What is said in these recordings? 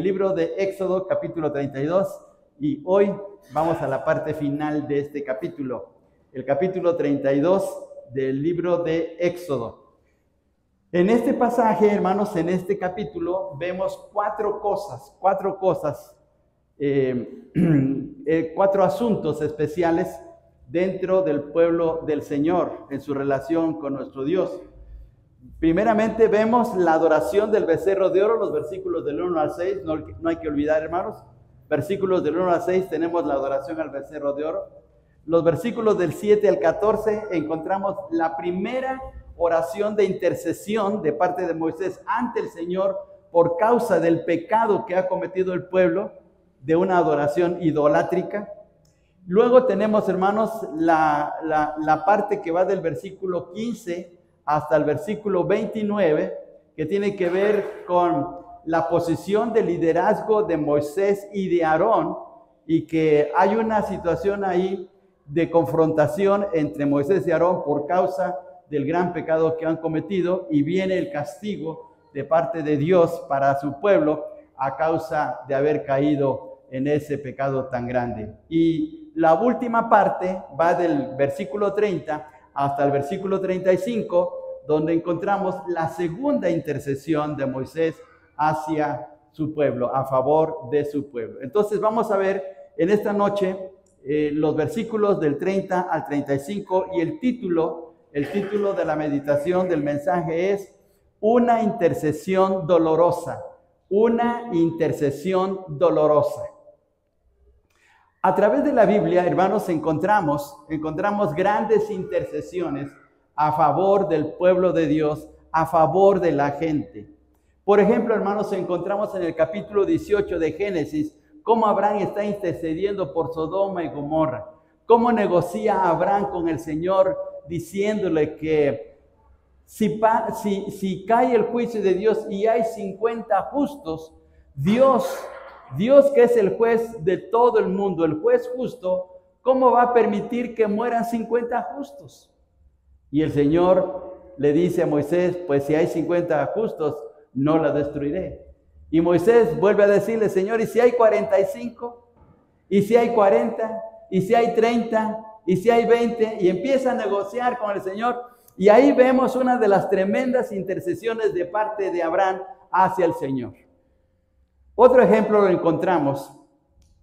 el libro de Éxodo, capítulo 32, y hoy vamos a la parte final de este capítulo, el capítulo 32 del libro de Éxodo. En este pasaje, hermanos, en este capítulo vemos cuatro asuntos especiales dentro del pueblo del Señor en su relación con nuestro Dios. Primeramente vemos la adoración del becerro de oro, los versículos del 1 al 6, no hay que olvidar, hermanos, versículos del 1 al 6 tenemos la adoración al becerro de oro. Los versículos del 7 al 14 encontramos la primera oración de intercesión de parte de Moisés ante el Señor por causa del pecado que ha cometido el pueblo de una adoración idolátrica. Luego tenemos, hermanos, la parte que va del versículo 15 hasta el versículo 29, que tiene que ver con la posición de liderazgo de Moisés y de Aarón, y que hay una situación ahí de confrontación entre Moisés y Aarón por causa del gran pecado que han cometido, y viene el castigo de parte de Dios para su pueblo a causa de haber caído en ese pecado tan grande. Y la última parte va del versículo 30 hasta el versículo 35, donde encontramos la segunda intercesión de Moisés hacia su pueblo, a favor de su pueblo. Entonces vamos a ver en esta noche los versículos del 30 al 35, y el título de la meditación del mensaje es una intercesión dolorosa, una intercesión dolorosa. A través de la Biblia, hermanos, encontramos grandes intercesiones a favor del pueblo de Dios, a favor de la gente. Por ejemplo, hermanos, encontramos en el capítulo 18 de Génesis cómo Abraham está intercediendo por Sodoma y Gomorra, cómo negocia Abraham con el Señor diciéndole que si cae el juicio de Dios y hay 50 justos, Dios que es el juez de todo el mundo, el juez justo, ¿cómo va a permitir que mueran 50 justos? Y el Señor le dice a Moisés, pues si hay 50 justos, no la destruiré. Y Moisés vuelve a decirle, Señor, ¿y si hay 45? ¿Y si hay 40? ¿Y si hay 30? ¿Y si hay 20? Y empieza a negociar con el Señor. Y ahí vemos una de las tremendas intercesiones de parte de Abraham hacia el Señor. Otro ejemplo lo encontramos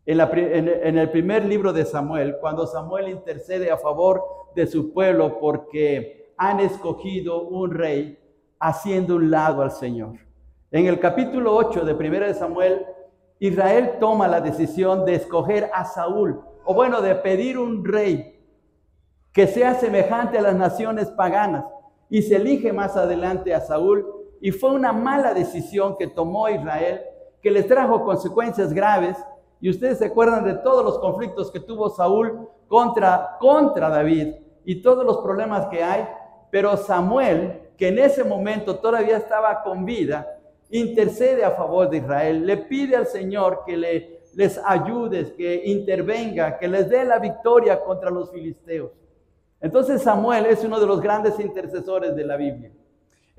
en el primer libro de Samuel, cuando Samuel intercede a favor de su pueblo porque han escogido un rey haciendo un lado al Señor. En el capítulo 8 de 1 de Samuel, Israel toma la decisión de escoger a Saúl, o bueno, de pedir un rey que sea semejante a las naciones paganas, y se elige más adelante a Saúl, y fue una mala decisión que tomó Israel, que les trajo consecuencias graves. Y ustedes se acuerdan de todos los conflictos que tuvo Saúl contra David y todos los problemas que hay. Pero Samuel, que en ese momento todavía estaba con vida, intercede a favor de Israel, le pide al Señor que les ayude, que intervenga, que les dé la victoria contra los filisteos. Entonces Samuel es uno de los grandes intercesores de la Biblia.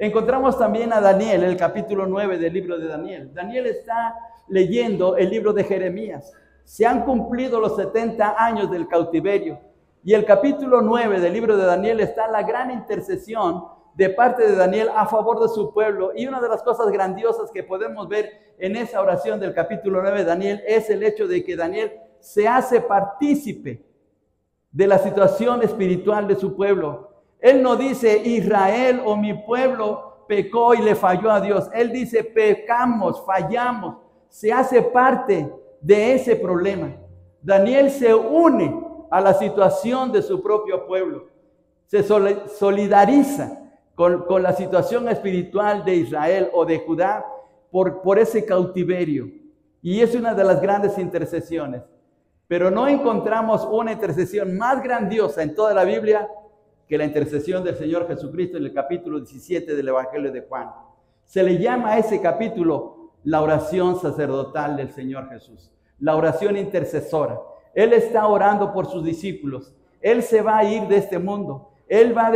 Encontramos también a Daniel, el capítulo 9 del libro de Daniel. Daniel está leyendo el libro de Jeremías. Se han cumplido los 70 años del cautiverio. Y el capítulo 9 del libro de Daniel está la gran intercesión de parte de Daniel a favor de su pueblo. Y una de las cosas grandiosas que podemos ver en esa oración del capítulo 9 de Daniel es el hecho de que Daniel se hace partícipe de la situación espiritual de su pueblo. Él no dice Israel o mi pueblo pecó y le falló a Dios. Él dice pecamos, fallamos. Se hace parte de ese problema. Daniel se une a la situación de su propio pueblo. Se solidariza con la situación espiritual de Israel o de Judá por ese cautiverio. Y es una de las grandes intercesiones. Pero no encontramos una intercesión más grandiosa en toda la Biblia que la intercesión del Señor Jesucristo en el capítulo 17 del Evangelio de Juan. Se le llama a ese capítulo la oración sacerdotal del Señor Jesús, la oración intercesora. Él está orando por sus discípulos. Él se va a ir de este mundo. Él va a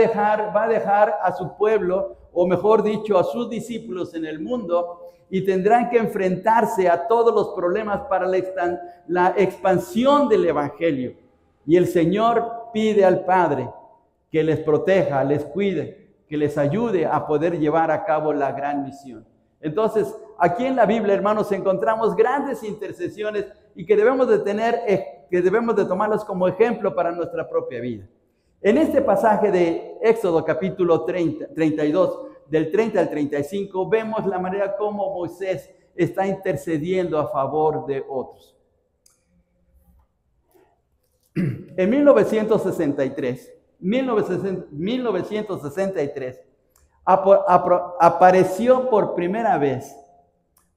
dejar a su pueblo o mejor dicho, a sus discípulos en el mundo, y tendrán que enfrentarse a todos los problemas para la expansión del Evangelio. Y el Señor pide al Padre que les proteja, les cuide, que les ayude a poder llevar a cabo la gran misión. Entonces, aquí en la Biblia, hermanos, encontramos grandes intercesiones y que debemos de tomarlas como ejemplo para nuestra propia vida. En este pasaje de Éxodo capítulo 32, del 30 al 35, vemos la manera como Moisés está intercediendo a favor de otros. En 1963, apareció por primera vez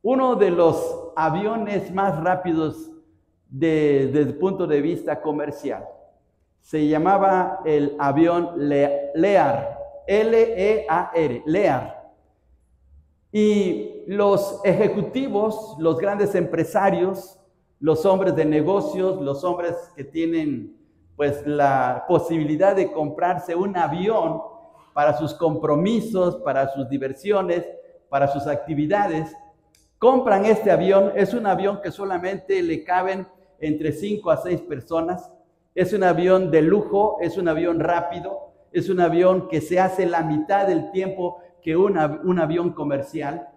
uno de los aviones más rápidos desde el punto de vista comercial. Se llamaba el avión Lear, L-E-A-R, Lear. Y los ejecutivos, los grandes empresarios, los hombres de negocios, los hombres que tienen pues la posibilidad de comprarse un avión para sus compromisos, para sus diversiones, para sus actividades, compran este avión. Es un avión que solamente le caben entre 5 a 6 personas. Es un avión de lujo, es un avión rápido, es un avión que se hace la mitad del tiempo que un avión comercial.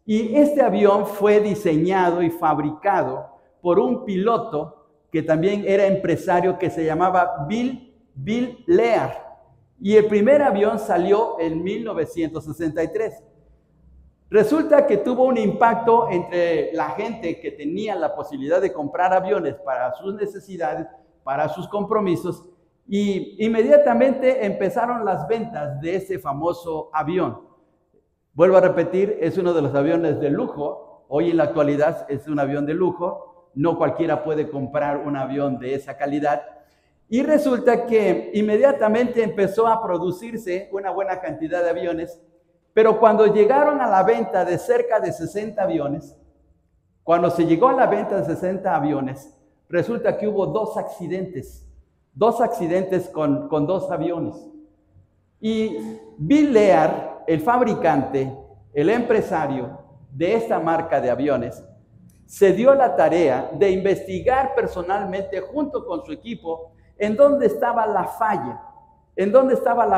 Y este avión fue diseñado y fabricado por un piloto que también era empresario, que se llamaba Bill Lear. Y el primer avión salió en 1963. Resulta que tuvo un impacto entre la gente que tenía la posibilidad de comprar aviones para sus necesidades, para sus compromisos, y inmediatamente empezaron las ventas de ese famoso avión. Vuelvo a repetir, es uno de los aviones de lujo. Hoy en la actualidad es un avión de lujo. No cualquiera puede comprar un avión de esa calidad. Y resulta que inmediatamente empezó a producirse una buena cantidad de aviones, pero cuando llegaron a la venta de cerca de 60 aviones, cuando se llegó a la venta de 60 aviones, resulta que hubo dos accidentes con 2 aviones. Y Bill Lear, el fabricante, el empresario de esta marca de aviones, se dio la tarea de investigar personalmente junto con su equipo en dónde estaba la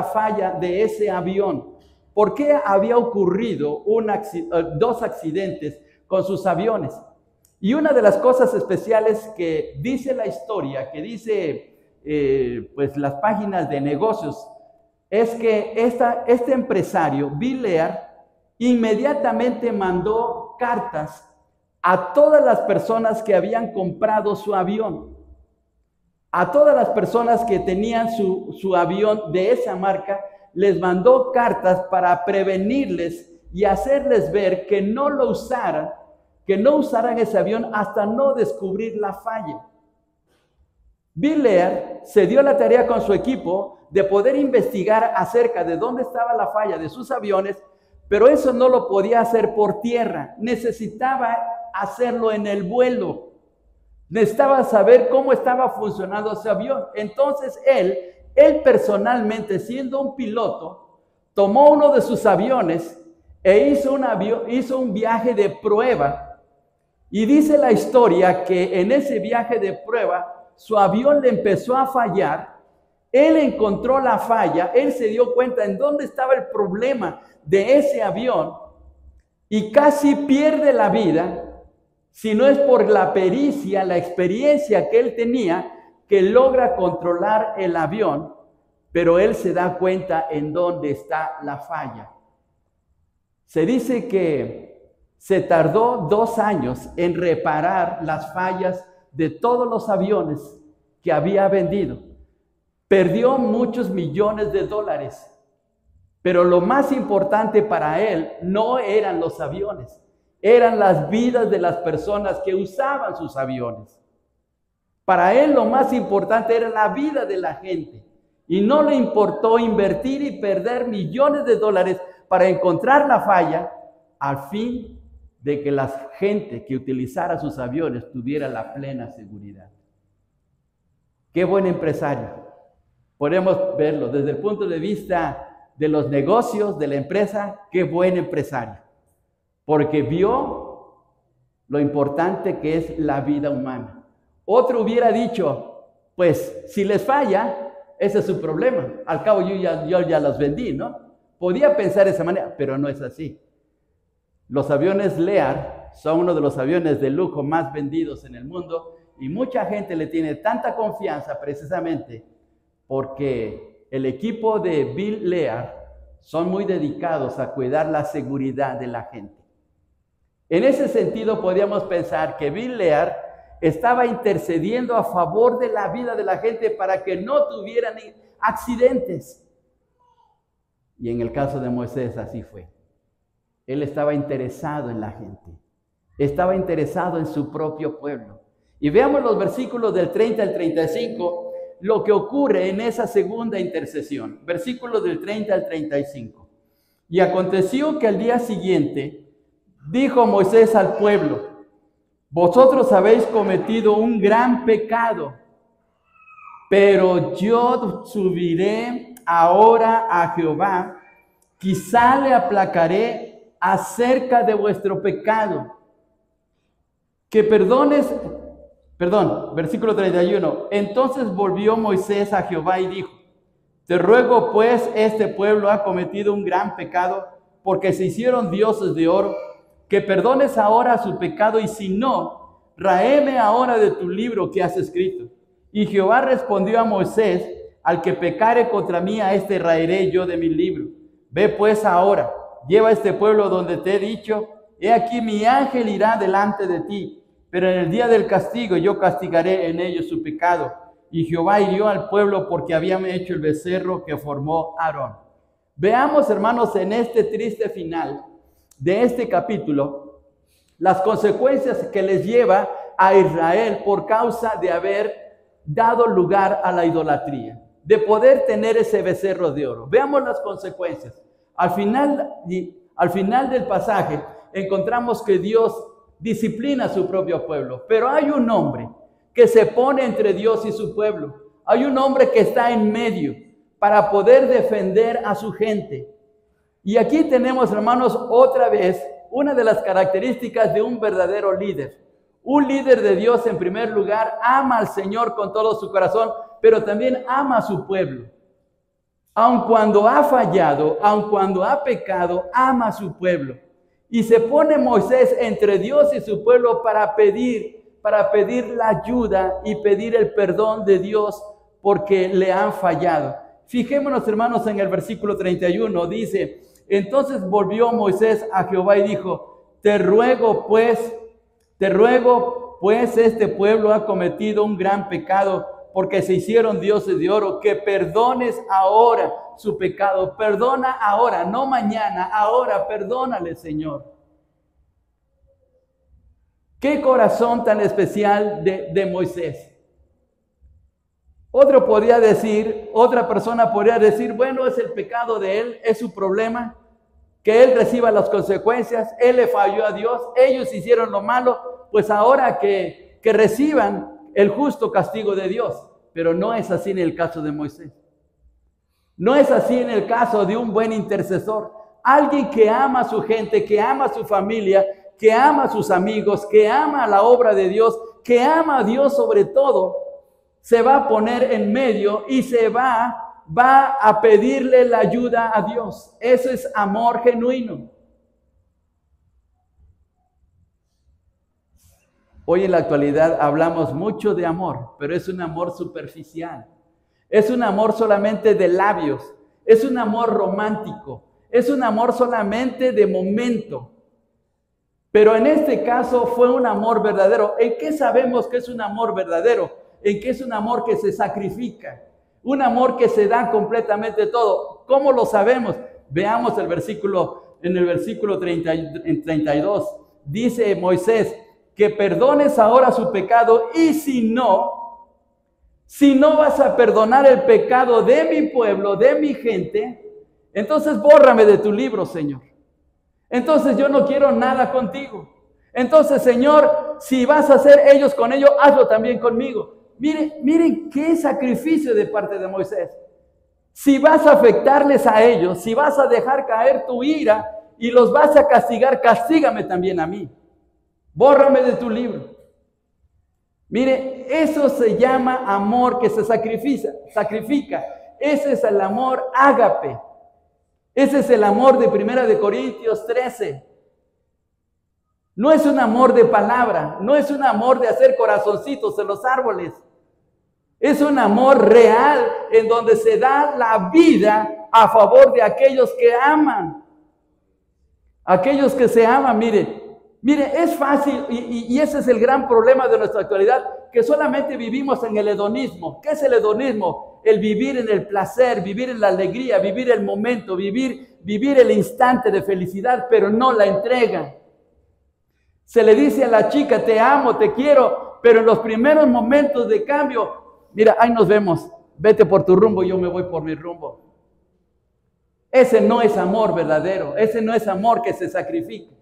falla de ese avión. ¿Por qué había ocurrido 2 accidentes con sus aviones? Y una de las cosas especiales que dice la historia, que dice pues las páginas de negocios, es que este empresario, Bill Lear, inmediatamente mandó cartas a todas las personas que habían comprado su avión, a todas las personas que tenían su avión de esa marca, les mandó cartas para prevenirles y hacerles ver que no lo usaran, que no usaran ese avión hasta no descubrir la falla. Bill Lear se dio la tarea con su equipo de poder investigar acerca de dónde estaba la falla de sus aviones, pero eso no lo podía hacer por tierra, necesitaba hacerlo en el vuelo. Necesitaba saber cómo estaba funcionando ese avión. Entonces él personalmente, siendo un piloto, tomó uno de sus aviones e hizo un viaje de prueba. Y dice la historia que en ese viaje de prueba su avión le empezó a fallar. Él encontró la falla, él se dio cuenta en dónde estaba el problema de ese avión y casi pierde la vida, si no es por la pericia, la experiencia que él tenía, que logra controlar el avión, pero él se da cuenta en dónde está la falla. Se dice que se tardó 2 años en reparar las fallas de todos los aviones que había vendido. Perdió muchos millones de dólares, pero lo más importante para él no eran los aviones, eran las vidas de las personas que usaban sus aviones. Para él lo más importante era la vida de la gente y no le importó invertir y perder millones de dólares para encontrar la falla, al fin de que la gente que utilizara sus aviones tuviera la plena seguridad. Qué buen empresario. Podemos verlo desde el punto de vista de los negocios, de la empresa, qué buen empresario, porque vio lo importante que es la vida humana. Otro hubiera dicho, pues si les falla, ese es su problema, al cabo yo ya los vendí, ¿no? Podía pensar de esa manera, pero no es así. Los aviones Lear son uno de los aviones de lujo más vendidos en el mundo y mucha gente le tiene tanta confianza precisamente porque el equipo de Bill Lear son muy dedicados a cuidar la seguridad de la gente. En ese sentido, podríamos pensar que Bill Lear estaba intercediendo a favor de la vida de la gente para que no tuvieran accidentes. Y en el caso de Moisés así fue. Él estaba interesado en la gente. Estaba interesado en su propio pueblo. Y veamos los versículos del 30 al 35, lo que ocurre en esa segunda intercesión. Versículos del 30 al 35. Y aconteció que al día siguiente dijo Moisés al pueblo: vosotros habéis cometido un gran pecado, pero yo subiré ahora a Jehová, quizá le aplacaré acerca de vuestro pecado. Versículo 31. Entonces volvió Moisés a Jehová y dijo: te ruego pues, este pueblo ha cometido un gran pecado, porque se hicieron dioses de oro, que perdones ahora su pecado, y si no, raeme ahora de tu libro que has escrito. Y Jehová respondió a Moisés: al que pecare contra mí, a este raeré yo de mi libro. Ve pues ahora, lleva a este pueblo donde te he dicho: he aquí mi ángel irá delante de ti, pero en el día del castigo yo castigaré en ellos su pecado. Y Jehová hirió al pueblo porque habían hecho el becerro que formó Aarón. Veamos, hermanos, en este triste final de este capítulo, las consecuencias que les lleva a Israel por causa de haber dado lugar a la idolatría, de poder tener ese becerro de oro. Veamos las consecuencias. Al final del pasaje encontramos que Dios disciplina a su propio pueblo, pero hay un hombre que se pone entre Dios y su pueblo. Hay un hombre que está en medio para poder defender a su gente. Y aquí tenemos, hermanos, otra vez una de las características de un verdadero líder. Un líder de Dios, en primer lugar, ama al Señor con todo su corazón, pero también ama a su pueblo. Aun cuando ha fallado, aun cuando ha pecado, ama a su pueblo. Y se pone Moisés entre Dios y su pueblo para pedir la ayuda y pedir el perdón de Dios porque le han fallado. Fijémonos, hermanos, en el versículo 31, dice: entonces volvió Moisés a Jehová y dijo: te ruego pues, este pueblo ha cometido un gran pecado, porque se hicieron dioses de oro, que perdones ahora su pecado. Perdona ahora, no mañana, ahora perdónale, Señor. Qué corazón tan especial de Moisés. Otra persona podría decir, bueno, es el pecado de él, es su problema, que él reciba las consecuencias, él le falló a Dios, ellos hicieron lo malo, pues ahora que reciban el justo castigo de Dios. Pero no es así en el caso de Moisés. No es así en el caso de un buen intercesor. Alguien que ama a su gente, que ama a su familia, que ama a sus amigos, que ama la obra de Dios, que ama a Dios sobre todo, se va a poner en medio y se va a pedirle la ayuda a Dios. Eso es amor genuino. Hoy en la actualidad hablamos mucho de amor, pero es un amor superficial. Es un amor solamente de labios. Es un amor romántico. Es un amor solamente de momento. Pero en este caso fue un amor verdadero. ¿En qué sabemos que es un amor verdadero? En que es un amor que se sacrifica. Un amor que se da completamente todo. ¿Cómo lo sabemos? Veamos el versículo, en el versículo 32. Dice Moisés: que perdones ahora su pecado, y si no vas a perdonar el pecado de mi pueblo, de mi gente, entonces bórrame de tu libro, Señor. Entonces yo no quiero nada contigo. Entonces, Señor, si vas a hacer ellos con ellos, hazlo también conmigo. Miren qué sacrificio de parte de Moisés. Si vas a afectarles a ellos, si vas a dejar caer tu ira y los vas a castigar, castígame también a mí. Bórrame de tu libro. Mire, eso se llama amor que se sacrifica. Ese es el amor ágape. Ese es el amor de 1 de Corintios 13. No es un amor de palabra, no es un amor de hacer corazoncitos en los árboles. Es un amor real en donde se da la vida a favor de aquellos que aman. Aquellos que se aman, mire, es fácil y ese es el gran problema de nuestra actualidad, que solamente vivimos en el hedonismo. ¿Qué es el hedonismo? El vivir en el placer, vivir en la alegría, vivir el momento, vivir el instante de felicidad, pero no la entrega. Se le dice a la chica, te amo, te quiero, pero en los primeros momentos de cambio, mira, ahí nos vemos, vete por tu rumbo, yo me voy por mi rumbo. Ese no es amor verdadero, ese no es amor que se sacrifica.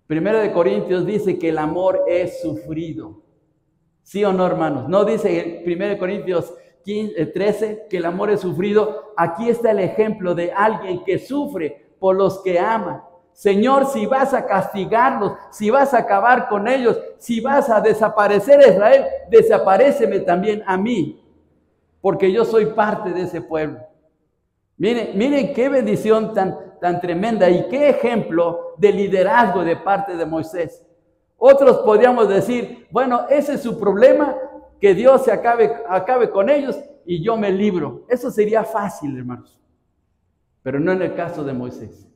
1 de Corintios dice que el amor es sufrido. ¿Sí o no, hermanos? No dice en 1 Corintios 13 que el amor es sufrido. Aquí está el ejemplo de alguien que sufre por los que ama. Señor, si vas a castigarlos, si vas a acabar con ellos, si vas a desaparecer a Israel, desaparéceme también a mí, porque yo soy parte de ese pueblo. Miren qué bendición tan tremenda y qué ejemplo de liderazgo de parte de Moisés. Otros podríamos decir, bueno, ese es su problema, que Dios se acabe con ellos y yo me libro. Eso sería fácil, hermanos, pero no en el caso de Moisés.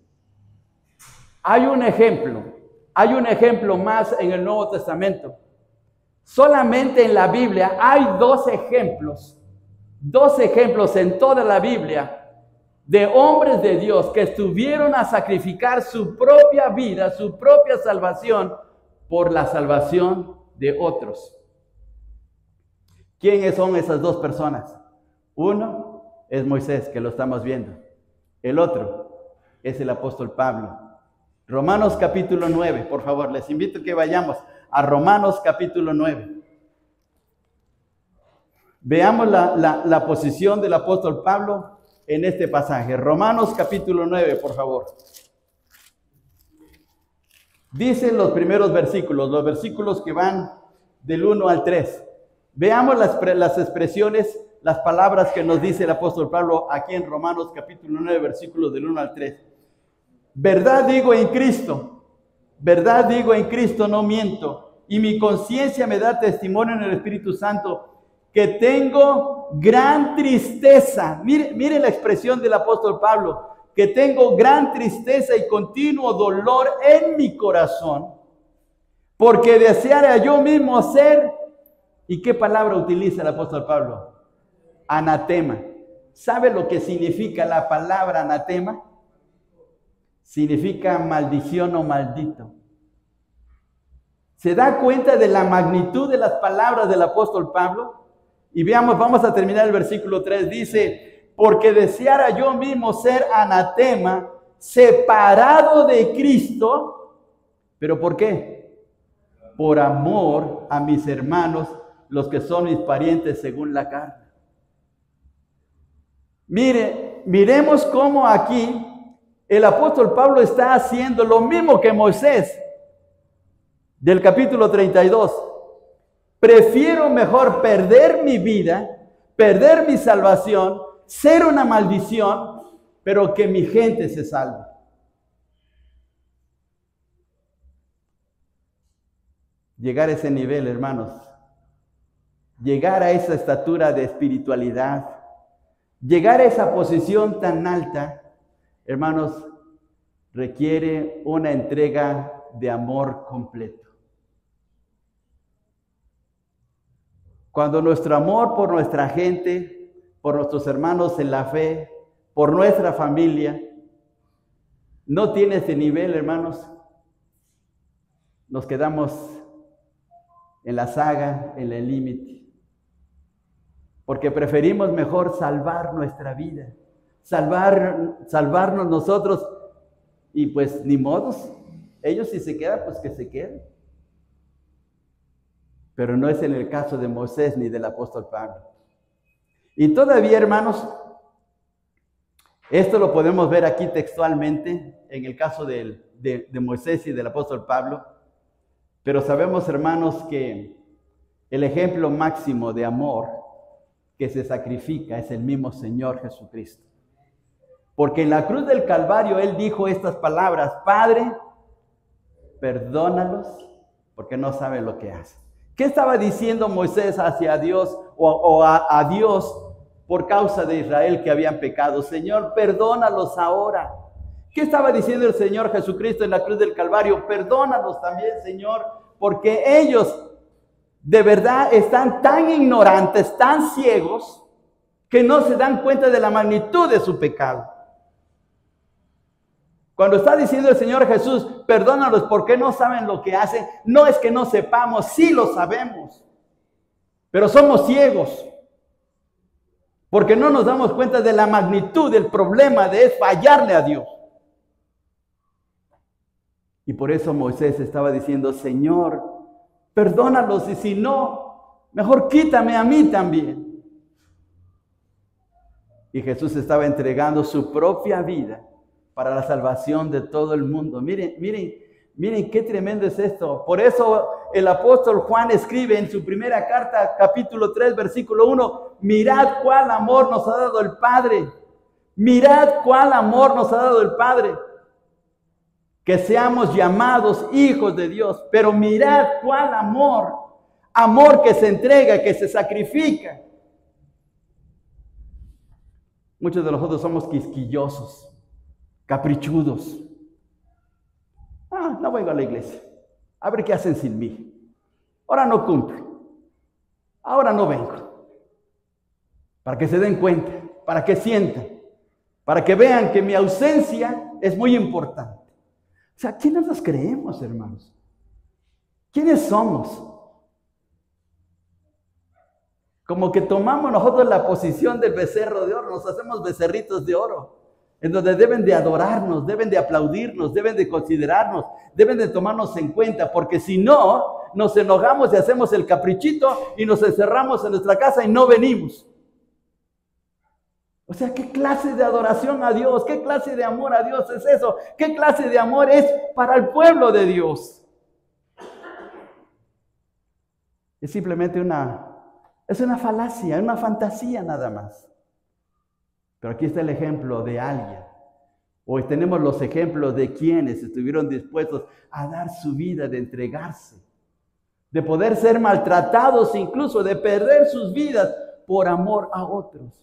Hay un ejemplo más en el Nuevo Testamento. Solamente en la Biblia hay dos ejemplos en toda la Biblia de hombres de Dios que estuvieron a sacrificar su propia vida, su propia salvación, por la salvación de otros. ¿Quiénes son esas dos personas? Uno es Moisés, que lo estamos viendo. El otro es el apóstol Pablo. Romanos capítulo 9, por favor, les invito a que vayamos a Romanos capítulo 9. Veamos la posición del apóstol Pablo en este pasaje. Romanos capítulo 9, por favor. Dicen los primeros versículos, los versículos que van del 1 al 3. Veamos las expresiones, las palabras que nos dice el apóstol Pablo aquí en Romanos capítulo 9, versículos del 1 al 3. Verdad digo en Cristo, no miento, y mi conciencia me da testimonio en el Espíritu Santo, que tengo gran tristeza. Mire la expresión del apóstol Pablo, que tengo gran tristeza y continuo dolor en mi corazón, porque deseara yo mismo ser, ¿y qué palabra utiliza el apóstol Pablo? Anatema. ¿Sabe lo que significa la palabra anatema? Significa maldición o maldito. ¿Se da cuenta de la magnitud de las palabras del apóstol Pablo? Y veamos, vamos a terminar el versículo 3. Dice, porque deseara yo mismo ser anatema, separado de Cristo. ¿Pero por qué? Por amor a mis hermanos, los que son mis parientes según la carne. Miremos cómo aquí el apóstol Pablo está haciendo lo mismo que Moisés. Del capítulo 32. Prefiero mejor perder mi vida, perder mi salvación, ser una maldición, pero que mi gente se salve. Llegar a ese nivel, hermanos, llegar a esa estatura de espiritualidad, llegar a esa posición tan alta, hermanos, requiere una entrega de amor completo. Cuando nuestro amor por nuestra gente, por nuestros hermanos en la fe, por nuestra familia, no tiene ese nivel, hermanos, nos quedamos en la saga, en el límite. Porque preferimos mejor salvar nuestra vida, salvarnos nosotros, y pues ni modos, ellos si se quedan, pues que se queden. Pero no es en el caso de Moisés ni del apóstol Pablo. Y todavía, hermanos, esto lo podemos ver aquí textualmente en el caso de Moisés y del apóstol Pablo, pero sabemos, hermanos, que el ejemplo máximo de amor que se sacrifica es el mismo Señor Jesucristo. Porque en la cruz del Calvario Él dijo estas palabras: Padre, perdónalos porque no saben lo que hacen. ¿Qué estaba diciendo Moisés hacia Dios o a Dios por causa de Israel que habían pecado? Señor, perdónalos ahora. ¿Qué estaba diciendo el Señor Jesucristo en la cruz del Calvario? Perdónalos también, Señor, porque ellos de verdad están tan ignorantes, tan ciegos, que no se dan cuenta de la magnitud de su pecado. Cuando está diciendo el Señor Jesús, perdónalos porque no saben lo que hacen, no es que no sepamos, sí lo sabemos, pero somos ciegos, porque no nos damos cuenta de la magnitud del problema de fallarle a Dios. Y por eso Moisés estaba diciendo: Señor, perdónalos, y si no, mejor quítame a mí también. Y Jesús estaba entregando su propia vida para la salvación de todo el mundo. Miren qué tremendo es esto. Por eso el apóstol Juan escribe en su primera carta, capítulo 3, versículo 1, mirad cuál amor nos ha dado el Padre. Mirad cuál amor nos ha dado el Padre, que seamos llamados hijos de Dios. Pero mirad cuál amor, amor que se entrega, que se sacrifica. Muchos de nosotros somos quisquillosos, caprichudos. No vengo a la iglesia, a ver qué hacen sin mí. Ahora no cumplo, ahora no vengo. Para que se den cuenta, para que sientan, para que vean que mi ausencia es muy importante. O sea, ¿quiénes nos creemos, hermanos? ¿Quiénes somos? Como que tomamos nosotros la posición del becerro de oro, nos hacemos becerritos de oro, en donde deben de adorarnos, deben de aplaudirnos, deben de considerarnos, deben de tomarnos en cuenta, porque si no, nos enojamos y hacemos el caprichito y nos encerramos en nuestra casa y no venimos. O sea, ¿qué clase de adoración a Dios? ¿Qué clase de amor a Dios es eso? ¿Qué clase de amor es para el pueblo de Dios? Es simplemente una falacia, una fantasía nada más. Pero aquí está el ejemplo de alguien. Hoy tenemos los ejemplos de quienes estuvieron dispuestos a dar su vida, de entregarse, de poder ser maltratados, incluso de perder sus vidas por amor a otros.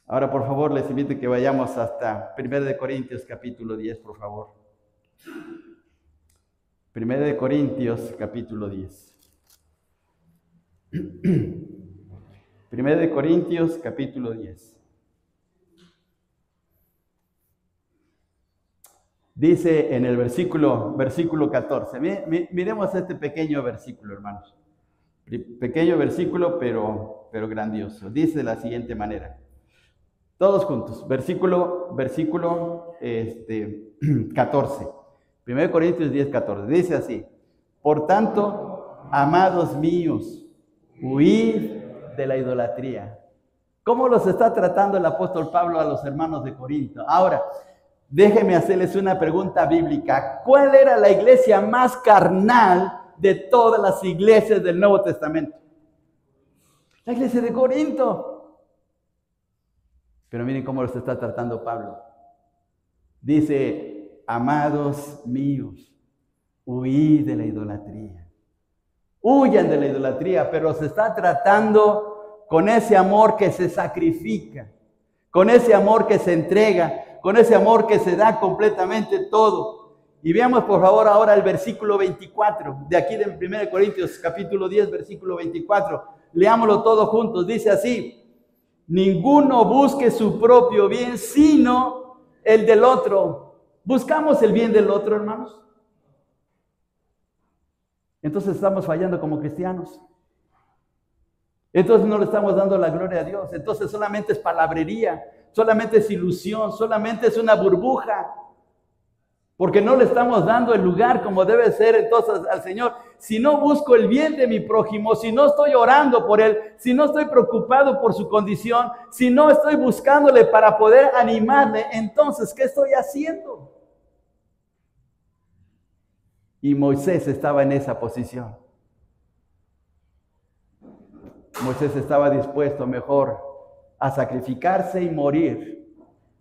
Ahora, por favor, les invito a que vayamos hasta 1 Corintios capítulo 10, por favor. 1 Corintios capítulo 10. 1 Corintios capítulo 10. Dice en el versículo 14. Miremos este pequeño versículo, hermanos. Pequeño versículo, pero grandioso. Dice de la siguiente manera. Todos juntos. Versículo 14. 1 Corintios 10, 14. Dice así: por tanto, amados míos, huid de la idolatría. ¿Cómo los está tratando el apóstol Pablo a los hermanos de Corinto? Ahora, déjenme hacerles una pregunta bíblica. ¿Cuál era la iglesia más carnal de todas las iglesias del Nuevo Testamento? La iglesia de Corinto. Pero miren cómo los está tratando Pablo. Dice: amados míos, huid de la idolatría. Huyan de la idolatría, pero se está tratando con ese amor que se sacrifica, con ese amor que se entrega, con ese amor que se da completamente todo. Y veamos por favor ahora el versículo 24, de aquí de 1 Corintios capítulo 10, versículo 24. Leámoslo todos juntos, dice así: ninguno busque su propio bien, sino el del otro. ¿Buscamos el bien del otro, hermanos? Entonces estamos fallando como cristianos. Entonces no le estamos dando la gloria a Dios. Entonces solamente es palabrería, solamente es ilusión, solamente es una burbuja. porque no le estamos dando el lugar como debe ser entonces al Señor. Si no busco el bien de mi prójimo, si no estoy orando por él, si no estoy preocupado por su condición, si no estoy buscándole para poder animarle, entonces, ¿qué estoy haciendo? Y Moisés estaba en esa posición. Moisés estaba dispuesto mejor a sacrificarse y morir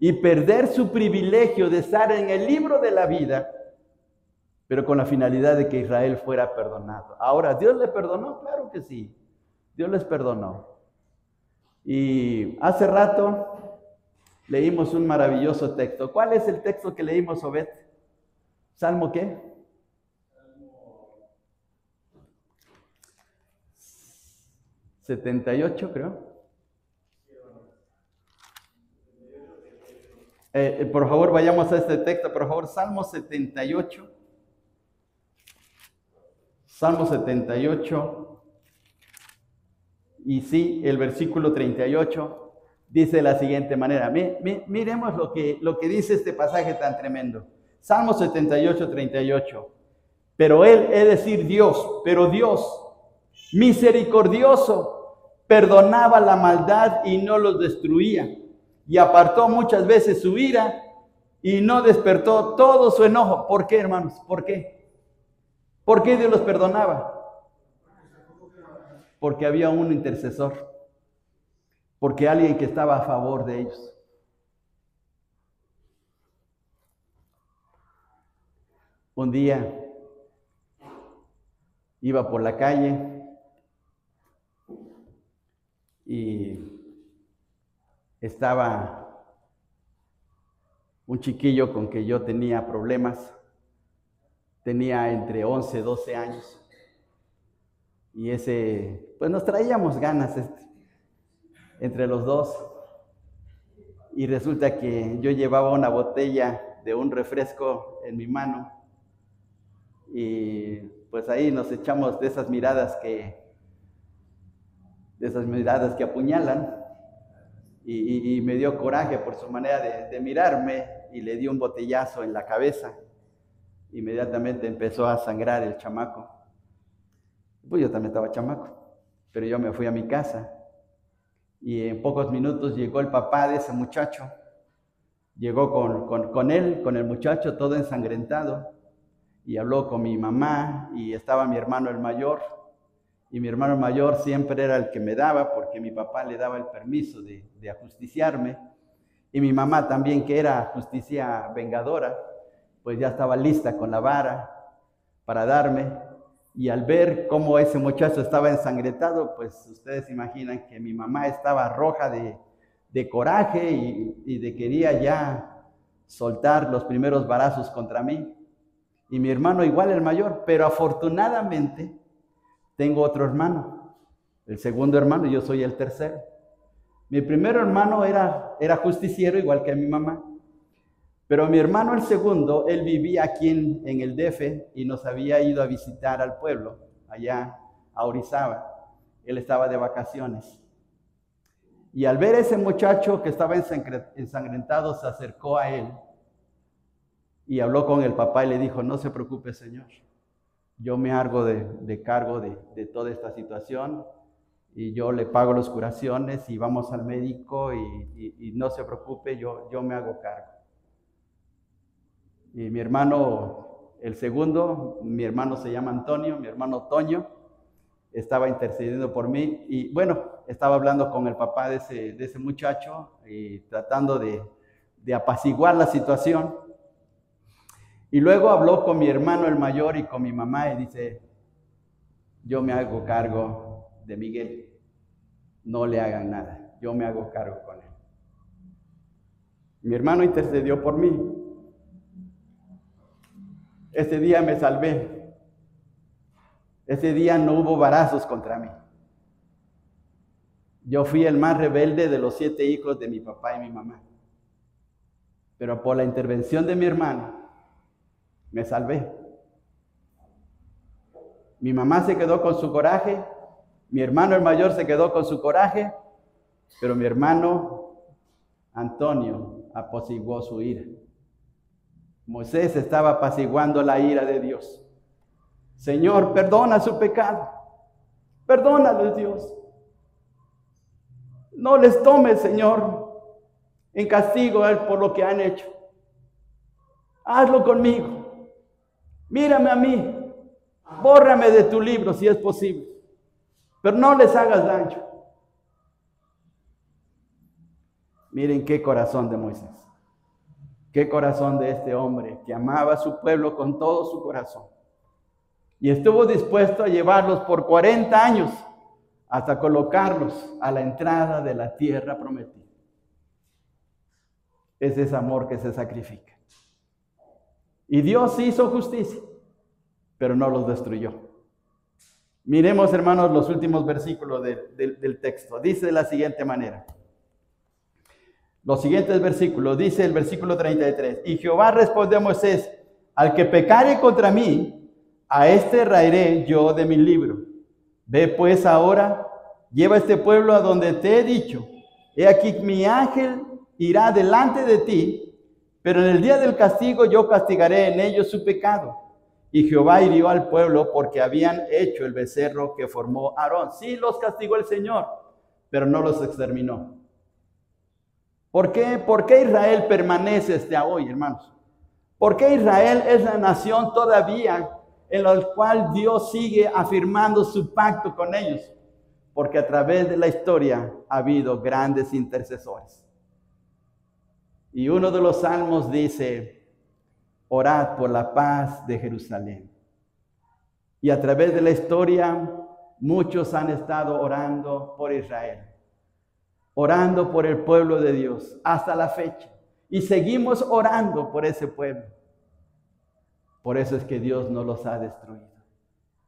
y perder su privilegio de estar en el libro de la vida, pero con la finalidad de que Israel fuera perdonado. Ahora, ¿Dios le perdonó? Claro que sí, Dios les perdonó. Y hace rato leímos un maravilloso texto. ¿Cuál es el texto que leímos, Obed? ¿Salmo qué? 78, creo. Por favor, vayamos a este texto, por favor, Salmo 78. Salmo 78. Y sí, el versículo 38 dice de la siguiente manera. Miremos lo que dice este pasaje tan tremendo. Salmo 78, 38. Pero él, es decir, Dios, misericordioso, perdonaba la maldad y no los destruía. Y apartó muchas veces su ira y no despertó todo su enojo. ¿Por qué, hermanos? ¿Por qué? ¿Por qué Dios los perdonaba? Porque había un intercesor. Porque alguien que estaba a favor de ellos. Un día iba por la calle y estaba un chiquillo con que yo tenía problemas, tenía entre 11 y 12 años, y pues nos traíamos ganas entre los dos, y resulta que yo llevaba una botella de un refresco en mi mano, y pues ahí nos echamos de esas miradas que apuñalan. Y me dio coraje por su manera de mirarme y le di un botellazo en la cabeza. Inmediatamente empezó a sangrar el chamaco. Pues yo también estaba chamaco, pero yo me fui a mi casa. Y en pocos minutos llegó el papá de ese muchacho. Llegó con el muchacho todo ensangrentado. Y habló con mi mamá y estaba mi hermano el mayor. Y mi hermano mayor siempre era el que me daba, porque mi papá le daba el permiso de ajusticiarme. Y mi mamá también, que era justicia vengadora, pues ya estaba lista con la vara para darme. Y al ver cómo ese muchacho estaba ensangrentado, pues ustedes imaginan que mi mamá estaba roja de coraje y de quería ya soltar los primeros varazos contra mí. Y mi hermano igual, el mayor, pero afortunadamente tengo otro hermano, el segundo hermano, y yo soy el tercero. Mi primer hermano era justiciero, igual que mi mamá. Pero mi hermano, el segundo, él vivía aquí en el DF y nos había ido a visitar al pueblo, allá a Orizaba. Él estaba de vacaciones. Y al ver a ese muchacho que estaba ensangrentado, se acercó a él y habló con el papá y le dijo: no se preocupe, señor. Yo me hago de cargo de toda esta situación y yo le pago las curaciones y vamos al médico y no se preocupe, yo me hago cargo. Y mi hermano, el segundo, mi hermano se llama Antonio, mi hermano Toño, estaba intercediendo por mí y bueno, estaba hablando con el papá de ese muchacho y tratando de apaciguar la situación. Y luego habló con mi hermano el mayor y con mi mamá y dice: yo me hago cargo de Miguel, no le hagan nada, yo me hago cargo con él. Mi hermano intercedió por mí. Ese día me salvé. Ese día no hubo varazos contra mí. Yo fui el más rebelde de los 7 hijos de mi papá y mi mamá. Pero por la intervención de mi hermano, me salvé. Mi mamá se quedó con su coraje, mi hermano el mayor se quedó con su coraje, pero mi hermano Antonio apaciguó su ira. Moisés estaba apaciguando la ira de Dios. Señor, perdona su pecado. Perdónales, Dios. No les tomes, Señor, en castigo a él por lo que han hecho. Hazlo conmigo. Mírame a mí. Bórrame de tu libro si es posible. Pero no les hagas daño. Miren qué corazón de Moisés. Qué corazón de este hombre que amaba a su pueblo con todo su corazón. Y estuvo dispuesto a llevarlos por 40 años hasta colocarlos a la entrada de la tierra prometida. Es ese amor que se sacrifica. Y Dios hizo justicia, pero no los destruyó. Miremos, hermanos, los últimos versículos del texto. Dice de la siguiente manera. Los siguientes versículos, dice el versículo 33. Y Jehová respondió a Moisés: al que pecare contra mí, a este raeré yo de mi libro. Ve pues ahora, lleva este pueblo a donde te he dicho. He aquí mi ángel irá delante de ti, pero en el día del castigo yo castigaré en ellos su pecado. Y Jehová hirió al pueblo porque habían hecho el becerro que formó Aarón. Sí los castigó el Señor, pero no los exterminó. ¿Por qué? ¿Por qué Israel permanece hasta hoy, hermanos? ¿Por qué Israel es la nación todavía en la cual Dios sigue afirmando su pacto con ellos? Porque a través de la historia ha habido grandes intercesores. Y uno de los salmos dice: orad por la paz de Jerusalén. Y a través de la historia muchos han estado orando por Israel, orando por el pueblo de Dios hasta la fecha. Y seguimos orando por ese pueblo. Por eso es que Dios no los ha destruido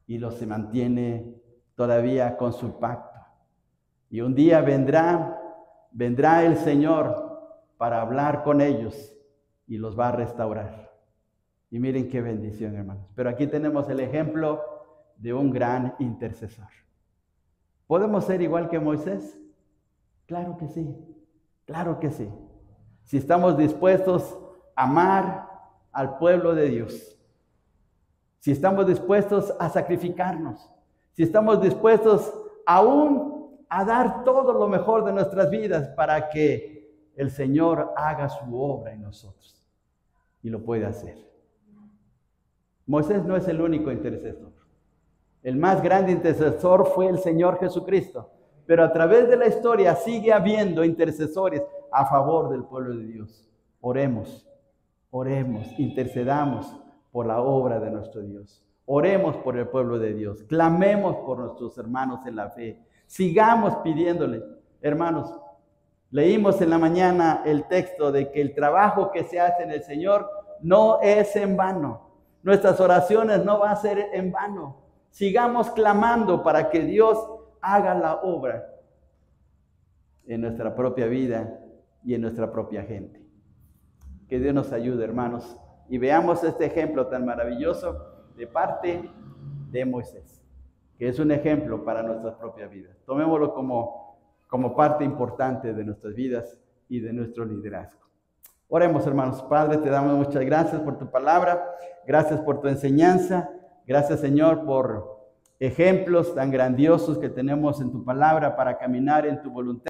y los se mantiene todavía con su pacto. Y un día vendrá el Señor para hablar con ellos y los va a restaurar. Y miren qué bendición, hermanos. Pero aquí tenemos el ejemplo de un gran intercesor. ¿Podemos ser igual que Moisés? Claro que sí, claro que sí. Si estamos dispuestos a amar al pueblo de Dios, si estamos dispuestos a sacrificarnos, si estamos dispuestos aún a dar todo lo mejor de nuestras vidas para que el Señor haga su obra en nosotros. Y lo puede hacer. Moisés no es el único intercesor. El más grande intercesor fue el Señor Jesucristo. Pero a través de la historia sigue habiendo intercesores a favor del pueblo de Dios. Oremos, intercedamos por la obra de nuestro Dios. Oremos por el pueblo de Dios. Clamemos por nuestros hermanos en la fe. Sigamos pidiéndole. Hermanos, leímos en la mañana el texto de que el trabajo que se hace en el Señor no es en vano. Nuestras oraciones no van a ser en vano. Sigamos clamando para que Dios haga la obra en nuestra propia vida y en nuestra propia gente. Que Dios nos ayude, hermanos, y veamos este ejemplo tan maravilloso de parte de Moisés, que es un ejemplo para nuestras propias vidas. Tomémoslo como parte importante de nuestras vidas y de nuestro liderazgo. Oremos, hermanos. Padre, te damos muchas gracias por tu palabra, gracias por tu enseñanza, gracias, Señor, por ejemplos tan grandiosos que tenemos en tu palabra para caminar en tu voluntad.